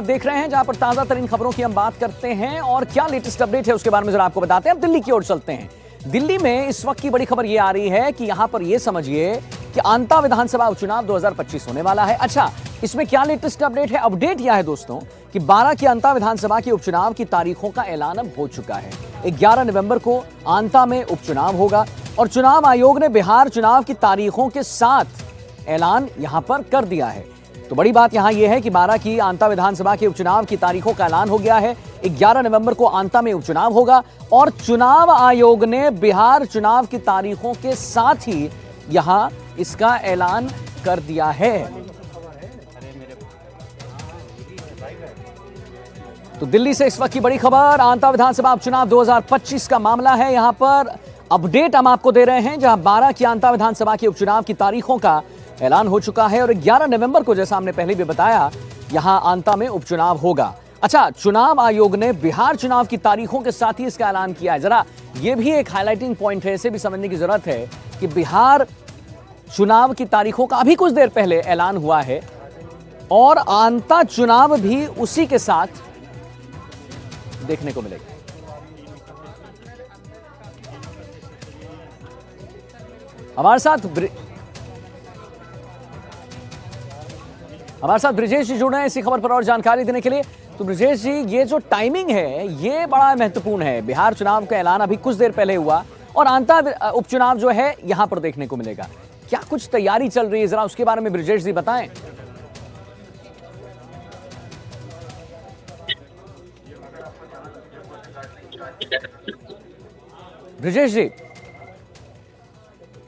आप देख रहे हैं जहां पर ताजा तरीन खबरों की हम बात करते हैं और क्या लेटेस्ट अपडेट है उसके बारे में जरा आपको बताते हैं। अब दिल्ली की ओर चलते हैं। दिल्ली में इस वक्त की बड़ी खबर यह आ रही है कि यहां पर यह समझिए कि आंता विधानसभा उपचुनाव 2025 होने वाला है। अच्छा, इसमें क्या लेटेस्ट अपडेट है? अपडेट यह है दोस्तों कि 12 की आंता विधानसभा के उपचुनाव की तारीखों का ऐलान अब हो चुका है। 11 नवंबर को आंता में उपचुनाव होगा और चुनाव आयोग ने बिहार चुनाव की तारीखों के साथ ऐलान यहां पर कर दिया है। तो बड़ी बात यहां यह है कि 12 की आंता विधानसभा के उपचुनाव की तारीखों का ऐलान हो गया है। 11 नवंबर को आंता में उपचुनाव होगा और चुनाव आयोग ने बिहार चुनाव की तारीखों के साथ ही यहां इसका ऐलान कर दिया है। तो दिल्ली से इस वक्त की बड़ी खबर, आंता विधानसभा उपचुनाव 2025 का मामला है। यहां पर अपडेट हम आपको दे रहे हैं जहां 12 की आंता विधानसभा के उपचुनाव की तारीखों का ऐलान हो चुका है और 11 नवंबर को, जैसा हमने पहले भी बताया, यहां आंता में उपचुनाव होगा। अच्छा, चुनाव आयोग ने बिहार चुनाव की तारीखों के साथ ही इसका ऐलान किया है। जरा यह भी एक हाईलाइटिंग पॉइंट है, इसे भी समझने की जरूरत है कि बिहार चुनाव की तारीखों का अभी कुछ देर पहले ऐलान हुआ है और आंता चुनाव भी उसी के साथ देखने को मिलेगा। हमारे साथ ब्रिजेश जी जुड़ रहे हैं इसी खबर पर और जानकारी देने के लिए। तो ब्रिजेश जी, ये जो टाइमिंग है ये बड़ा महत्वपूर्ण है। बिहार चुनाव का ऐलान अभी कुछ देर पहले हुआ और आंता उपचुनाव जो है यहां पर देखने को मिलेगा। क्या कुछ तैयारी चल रही है, जरा उसके बारे में ब्रिजेश जी बताएं। ब्रिजेश जी।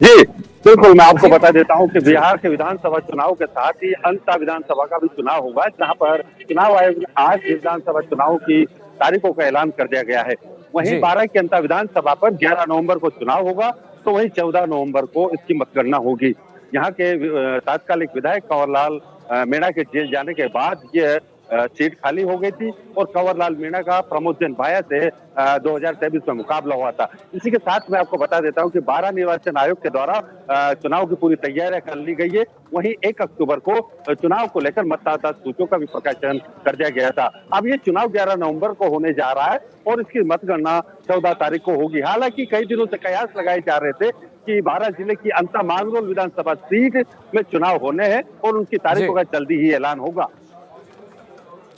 जी बिल्कुल, मैं आपको बता देता हूं कि बिहार के विधानसभा चुनाव के साथ ही आंता विधानसभा का भी चुनाव होगा, जहां पर चुनाव आयोग ने आज विधानसभा चुनाव की तारीखों का ऐलान कर दिया गया है। वहीं 12 की आंता विधानसभा पर 11 नवंबर को चुनाव होगा, तो वहीं 14 नवंबर को इसकी मतगणना होगी। यहाँ के तात्कालिक विधायक कंवरलाल मीणा के जेल जाने के बाद यह सीट खाली हो गई थी और कंवरलाल मीणा का प्रमोद जैन भाया से 2023 में मुकाबला हुआ था। इसी के साथ मैं आपको बता देता हूं कि 12 निर्वाचन आयोग के द्वारा चुनाव की पूरी तैयारियां कर ली गई है। वहीं 1 अक्टूबर को चुनाव को लेकर मतदाता सूचियों का भी प्रकाशन कर दिया गया था। अब ये चुनाव 11 नवंबर को होने जा रहा है और इसकी मतगणना 14 तारीख को होगी। हालांकि कई दिनों से कयास लगाए जा रहे थे कि 12 जिले की अंता मांगरोल विधानसभा सीट में चुनाव होने हैं और उनकी तारीखों का जल्दी ही ऐलान होगा।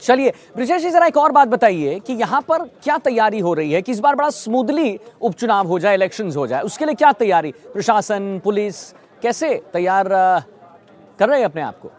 चलिए ब्रिजेश जी, जरा एक और बात बताइए कि यहां पर क्या तैयारी हो रही है कि इस बार बड़ा स्मूथली उपचुनाव हो जाए, इलेक्शंस हो जाए, उसके लिए क्या तैयारी, प्रशासन, पुलिस कैसे तैयार कर रहे हैं अपने आप को?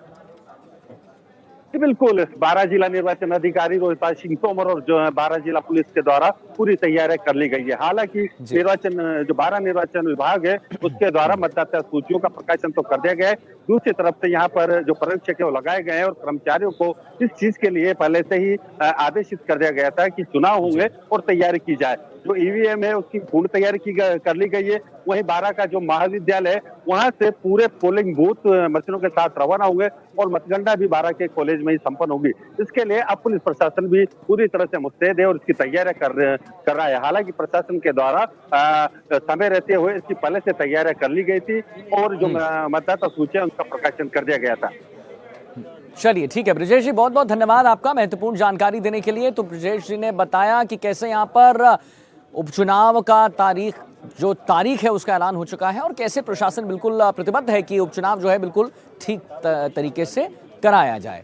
बिल्कुल, 12 जिला निर्वाचन अधिकारी रोहित सिंह तोमर और जो 12 जिला पुलिस के द्वारा पूरी तैयारियां कर ली गई है। हालांकि जो 12 निर्वाचन विभाग है उसके द्वारा मतदाता सूचियों का प्रकाशन तो कर दिया गया है। दूसरी तरफ से यहाँ पर जो पर्यवेक्षक है वो लगाए गए हैं और कर्मचारियों को इस चीज के लिए पहले से ही आदेशित कर दिया गया था कि चुनाव होंगे और तैयारी की जाए। जो ईवीएम है उसकी पूर्ण तैयारी कर ली गई है। वहीं 12 का जो महाविद्यालय है वहां से पूरे पोलिंग बूथ मशीनों के साथ रवाना होंगे और मतगणना भी 12 के कॉलेज में ही संपन्न होगी। इसके लिए अब पुलिस प्रशासन भी पूरी तरह से मुस्तैद है और इसकी तैयारियां कर रहा है। हालांकि प्रशासन के द्वारा समय रहते हुए इसकी पहले से तैयारियां कर ली गई थी और जो मतदाता सूची है उसका प्रकाशन कर दिया गया था। चलिए ठीक है ब्रिजेश जी, बहुत बहुत धन्यवाद आपका महत्वपूर्ण जानकारी देने के लिए। तो ब्रिजेश जी ने बताया कि कैसे यहाँ पर उपचुनाव का जो तारीख है उसका ऐलान हो चुका है और कैसे प्रशासन बिल्कुल प्रतिबद्ध है कि उपचुनाव जो है बिल्कुल ठीक तरीके से कराया जाए।